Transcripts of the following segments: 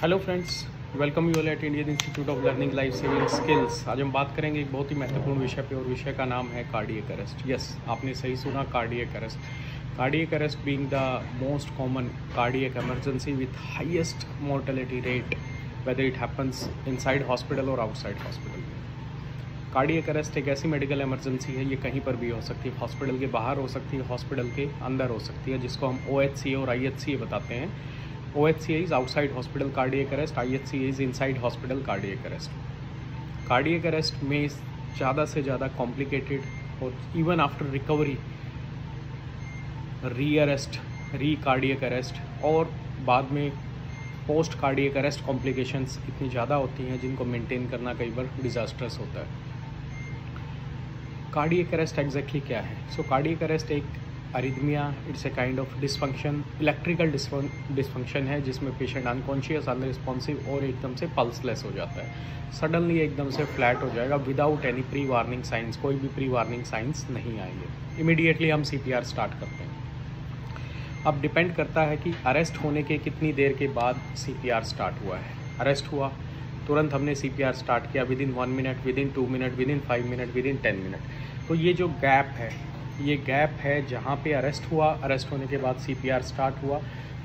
Hello friends, welcome you all at Indian institute of learning life saving skills. आज हम बात करेंगे एक बहुत ही महत्वपूर्ण विषय पे, और विषय का नाम है कार्डियक अरेस्ट। यस, आपने सही सुना, cardiac arrest. Cardiac arrest being the most common cardiac emergency with highest mortality rate, whether it happens inside hospital और आउटसाइड हॉस्पिटल। कार्डियक अरेस्ट एक ऐसी मेडिकल इमरजेंसी है, ये कहीं पर भी हो सकती है। हॉस्पिटल के बाहर हो सकती है, हॉस्पिटल के अंदर हो सकती है, जिसको हम OHCA और IHCA बताते हैं। OHCA is outside hospital cardiac arrest, IHCA is inside hospital cardiac arrest. Cardiac arrest में ज़्यादा से ज़्यादा कॉम्प्लिकेटेड और इवन आफ्टर रिकवरी री अरेस्ट, री कार्डियक अरेस्ट और बाद में पोस्ट कार्डियक अरेस्ट कॉम्प्लिकेशंस इतनी ज़्यादा होती हैं जिनको मेंटेन करना कई बार डिजास्टर्स होता है। कार्डियक अरेस्ट एग्जैक्टली क्या है? सो कार्डियक अरेस्ट एक arrhythmia, it's a kind of dysfunction, electrical dysfunction है जिसमें पेशेंट अनकॉन्शियस, अनरिस्पॉन्सिव और एकदम से पल्सलेस हो जाता है। सडनली एकदम से फ्लैट हो जाएगा without any pre warning science, कोई भी प्री वार्निंग साइंस नहीं आएंगे। इमीडिएटली हम CPR स्टार्ट करते हैं। अब डिपेंड करता है कि अरेस्ट होने के कितनी देर के बाद CPR स्टार्ट हुआ है। अरेस्ट हुआ, तुरंत हमने CPR स्टार्ट किया, within 1 minute, within 2 minute, within 5 minute, within 10 minute. तो ये जो गैप है, ये गैप है जहाँ पे अरेस्ट हुआ, अरेस्ट होने के बाद CPR स्टार्ट हुआ,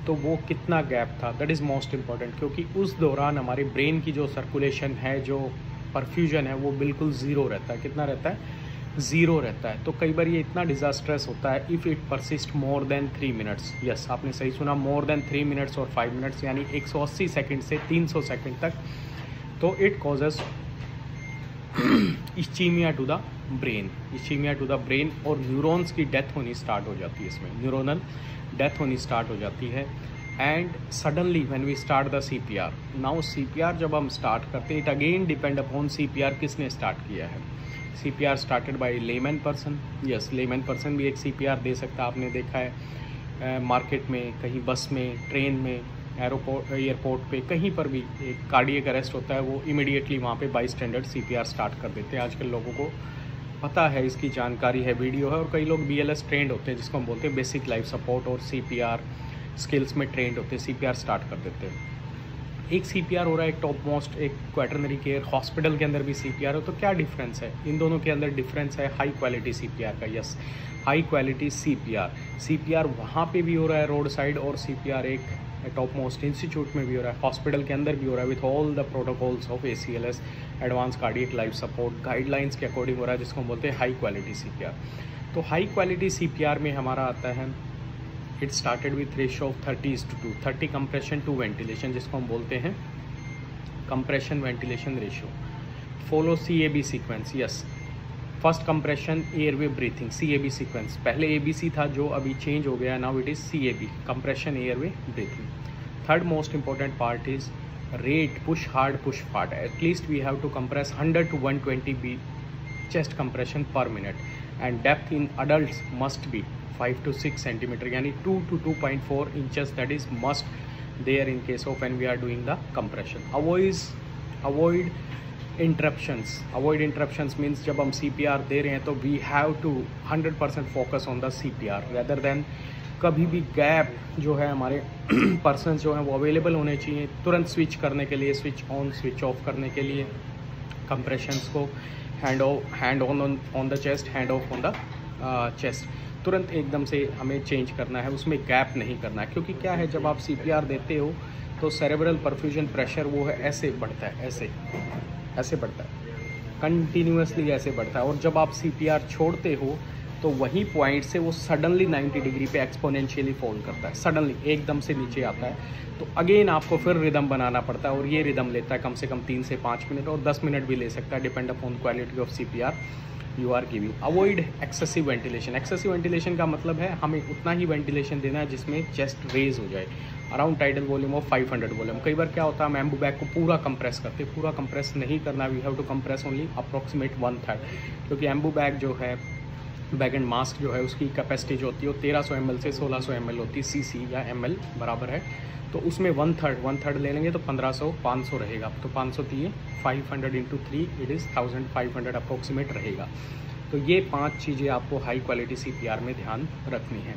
तो वो कितना गैप था, दैट इज़ मोस्ट इम्पॉर्टेंट। क्योंकि उस दौरान हमारे ब्रेन की जो सर्कुलेशन है, जो परफ्यूजन है, वो बिल्कुल ज़ीरो रहता है। कितना रहता है? ज़ीरो रहता है। तो कई बार ये इतना डिजास्ट्रस होता है if it persist more than 3 minutes. Yes, आपने सही सुना, मोर देन 3 मिनट्स और 5 मिनट्स, यानी 180 सेकेंड से 300 सेकेंड तक। तो it causes ischemia to the brain, ischemia to the brain, और न्यूरॉन्स की डेथ होनी स्टार्ट हो जाती है। इसमें न्यूरोनल डेथ होनी स्टार्ट हो जाती है। And suddenly when we start the CPR, now CPR जब हम स्टार्ट करते हैं, it again depend upon CPR किसने स्टार्ट किया है। CPR started by layman person. Yes, layman person भी एक CPR दे सकता है। आपने देखा है मार्केट में, कहीं बस में, ट्रेन में, एयरपोर्ट पे, कहीं पर भी एक कार्डियक अरेस्ट होता है, वो इमीडिएटली वहाँ पे बाई स्टैंडर्ड CPR स्टार्ट कर देते हैं। आजकल लोगों को पता है, इसकी जानकारी है, वीडियो है, और कई लोग BLS ट्रेंड होते हैं, जिसको हम बोलते हैं बेसिक लाइफ सपोर्ट, और CPR स्किल्स में ट्रेंड होते हैं, CPR स्टार्ट कर देते हैं। एक CPR हो रहा है, एक टॉप मोस्ट, एक क्वाटरनरी केयर हॉस्पिटल के अंदर भी CPR हो। तो क्या डिफरेंस है इन दोनों के अंदर? डिफरेंस है हाई क्वालिटी CPR का। यस, हाई क्वालिटी CPR वहाँ पे भी हो रहा है रोड साइड, और CPR एक टॉप मोस्ट इंस्टीट्यूट में भी हो रहा है, हॉस्पिटल के अंदर भी हो रहा है, with all the protocols of ACLS, advance cardiac life support guidelines के अकॉर्डिंग हो रहा है, जिसको हम बोलते हैं हाई क्वालिटी CPR। तो हाई क्वालिटी CPR में हमारा आता है, it started with ratio of 30:2, 30 compression to ventilation, जिसको हम बोलते हैं compression ventilation ratio. Follow CAB sequence. Yes, first compression airway breathing, CAB sequence. पहले ABC था, जो अभी चेंज हो गया, now it is CAB, compression airway breathing. Third most important part is rate, push hard, push fast. At least we have to compress 100 to 120 B chest compression per minute, and depth in adult must be 5 to 6 centimetre, यानी 2 to 2.4 inches, that is must there in case of when we are doing the compression. Avoid interruptions means जब हम CPR दे रहे हैं तो we have to 100% focus on the CPR rather than कभी भी gap जो है, हमारे पर्सन्स जो हैं वो अवेलेबल होने चाहिए तुरंत स्विच करने के लिए, स्विच ऑन स्विच ऑफ करने के लिए, कंप्रेशंस को hand on the chest, hand of on the chest, तुरंत एकदम से हमें चेंज करना है, उसमें गैप नहीं करना है। क्योंकि क्या है, जब आप CPR देते हो तो सेरेब्रल परफ्यूजन प्रेशर वो है ऐसे बढ़ता है, ऐसे बढ़ता है, कंटिन्यूसली ऐसे बढ़ता है। और जब आप CPR छोड़ते हो तो वही पॉइंट से वो सडनली 90 डिग्री पे एक्सपोनेंशियली फॉल करता है, सडनली एकदम से नीचे आता है। तो अगेन आपको फिर रिदम बनाना पड़ता है, और ये रिदम लेता है कम से कम 3 से 5 मिनट, और 10 मिनट भी ले सकता है, depend upon quality of CPR you are giving. Avoid excessive ventilation. Excessive ventilation का मतलब है हमें उतना ही वेंटिलेशन देना है जिसमें चेस्ट रेज हो जाए, around tidal volume of 500 volume. कई बार क्या होता है, हम एम्बू बैग को पूरा कंप्रेस करते हैं, पूरा कंप्रेस नहीं करना, we have to compress only approximate 1/3, क्योंकि एम्बू बैग जो है, बैग एंड मास्क जो है, उसकी कैपेसिटी जो होती है वो 1300 ml से 1600 ml होती है, CC या ml बराबर है। तो उसमें 1/3 ले लेंगे तो 1500, 500 रहेगा। तो 500 दिए 500 इंटू 3, इट इज़ 1500 अप्रोक्सीमेट रहेगा। तो ये 5 चीज़ें आपको हाई क्वालिटी CPR में ध्यान रखनी है।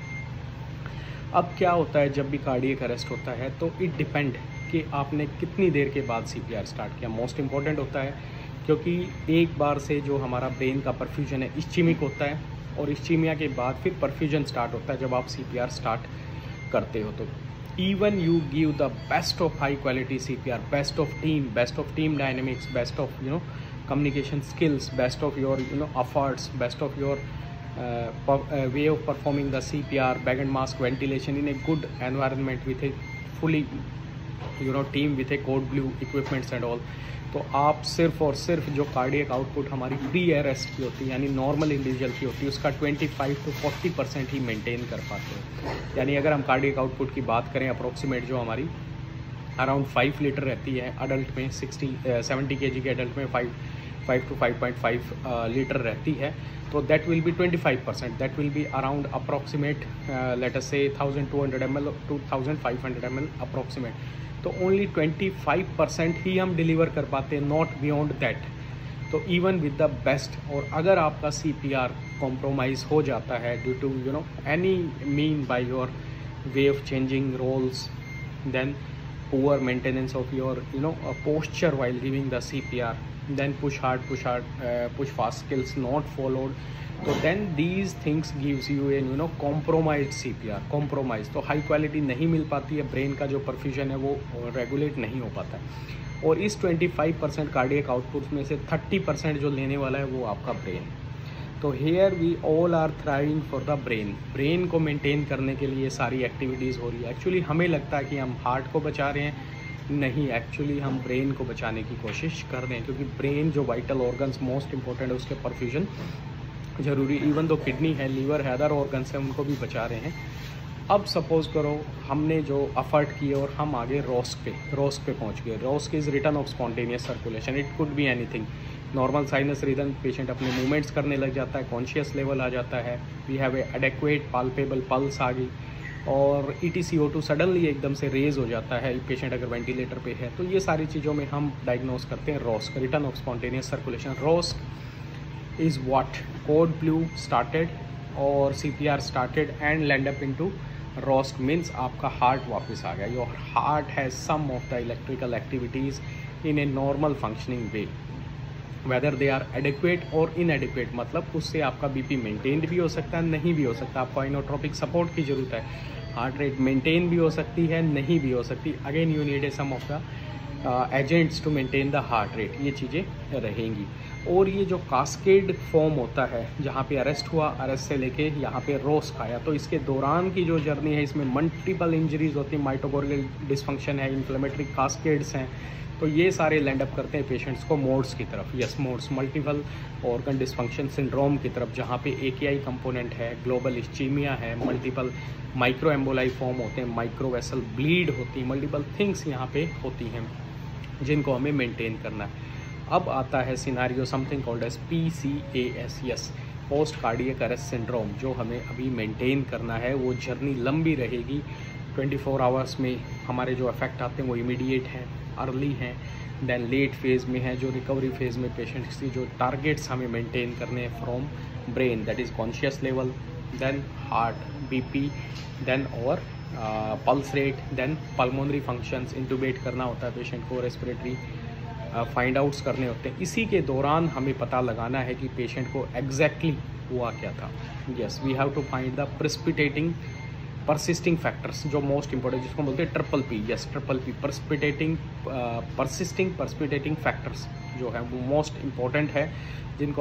अब क्या होता है जब भी कार्डियक अरेस्ट होता है, तो इट डिपेंड कि आपने कितनी देर के बाद CPR स्टार्ट किया मोस्ट इम्पॉर्टेंट होता है, क्योंकि एक बार से जो हमारा ब्रेन का परफ्यूजन है इस्चीमिक होता है, और इस्चीमिया के बाद फिर परफ्यूजन स्टार्ट होता है जब आप CPR स्टार्ट करते हो। तो even you give the best of high quality CPR, best of team dynamics, best of communication skills, best of your efforts, best of your way of performing the CPR, bag and mask ventilation in a good environment with a fully team with a code blue equipments and all, तो आप सिर्फ और सिर्फ जो cardiac output हमारी pre arrest की होती है यानी नॉर्मल इंडिविजुअल की होती है उसका 25 to 40% ही मेंटेन कर पाते हैं। यानी अगर हम कार्डियक आउटपुट की बात करें अप्रोक्सीमेट जो हमारी अराउंड 5 लीटर रहती है अडल्ट में, 70 kg के अडल्ट में 5 to 5.5 लीटर रहती है, तो that will be 25%, that will be around approximate let us say 1200 ml to 1500 ml approximate. तो ओनली 25% ही हम डिलीवर कर पाते हैं, नॉट बियॉन्ड दैट। तो इवन विद द बेस्ट, और अगर आपका CPR कॉम्प्रोमाइज़ हो जाता है due to any mean by your way of changing roles, then poor maintenance of your posture while giving the CPR, then push fast skills not followed, तो then these things gives you a compromised CPR, compromise, तो high quality नहीं मिल पाती है, brain का जो perfusion है वो regulate नहीं हो पाता है। और इस 25% कार्डियक आउटपुट में से 30% जो लेने वाला है वो आपका ब्रेन। तो here we all are thriving for the brain को मेंटेन करने के लिए सारी एक्टिविटीज़ हो रही है। एक्चुअली हमें लगता है कि हम हार्ट को बचा रहे हैं, नहीं, एक्चुअली हम ब्रेन को बचाने की कोशिश कर रहे हैं, क्योंकि ब्रेन जो वाइटल ऑर्गन्स मोस्ट इंपॉर्टेंट है उसके परफ्यूजन ज़रूरी, इवन दो किडनी है, लीवर है, अदर ऑर्गन्स हैं, उनको भी बचा रहे हैं। अब सपोज करो हमने जो एफर्ट किए और हम आगे रोस्क पे पहुंच गए। ROSC is return of spontaneous circulation, it could be anything, normal sinus rhythm, patient अपने मूवमेंट्स करने लग जाता है, कॉन्शियस लेवल आ जाता है, we have a adequate palpable pulse आ गई, और EtCO2 सडनली एकदम से रेज हो जाता है पेशेंट अगर वेंटिलेटर पे है। तो ये सारी चीज़ों में हम डायग्नोज करते हैं ROSC, return of spontaneous circulation. ROSC is what code blue started or CPR started and land up into ROSC, means आपका हार्ट वापस आ गया। Your heart has some of the electrical activities in a normal functioning way, whether they are adequate और inadequate, मतलब उससे आपका BP maintained भी हो सकता है, नहीं भी हो सकता, आपको आइनोट्रोपिक सपोर्ट की ज़रूरत है, हार्ट रेट मेंटेन भी हो सकती है, नहीं भी हो सकती, again you need a some of the agents to maintain the heart rate, ये चीज़ें रहेंगी। और ये जो कास्केड फॉर्म होता है जहाँ पे अरेस्ट हुआ, अरेस्ट से लेके यहाँ पे रोस्क आया, तो इसके दौरान की जो जर्नी है इसमें मल्टीपल इंजरीज होती हैं, माइटोकॉन्ड्रियल डिसफंक्शन है, इन्फ्लेमेटरी कास्केड्स हैं, तो ये सारे लैंड अप करते हैं पेशेंट्स को मोड्स की तरफ, yes modes, multiple organ dysfunction syndrome की तरफ, जहाँ पे AKI कंपोनेंट है, ग्लोबल इस्चीमिया है, मल्टीपल माइक्रो एम्बोलाई फॉर्म होते हैं, माइक्रो वेसल ब्लीड होती है, मल्टीपल थिंग्स यहाँ पे होती हैं जिनको हमें मेंटेन करना है। अब आता है scenario something called as PCAS, yes, post cardiac arrest syndrome, जो हमें अभी मेंटेन करना है। वो जर्नी लंबी रहेगी, 24 आवर्स में हमारे जो इफेक्ट आते हैं वो इमीडिएट हैं, अर्ली हैं, देन लेट फेज़ में है, जो रिकवरी फेज़ में पेशेंट्स की जो टारगेट्स हमें मेंटेन करने हैं from brain, that is conscious level, then heart, BP, then और pulse rate, then pulmonary functions, intubate करना होता है पेशेंट को, रेस्पिरेटरी फाइंड आउट्स करने होते हैं। इसी के दौरान हमें पता लगाना है कि पेशेंट को एग्जैक्टली हुआ क्या था। Yes, we have to find the precipitating persisting factors, जो मोस्ट इंपॉर्टेंट, जिसको बोलते हैं triple P, yes triple P, persisting factors जो है वो मोस्ट इंपॉर्टेंट है, जिनको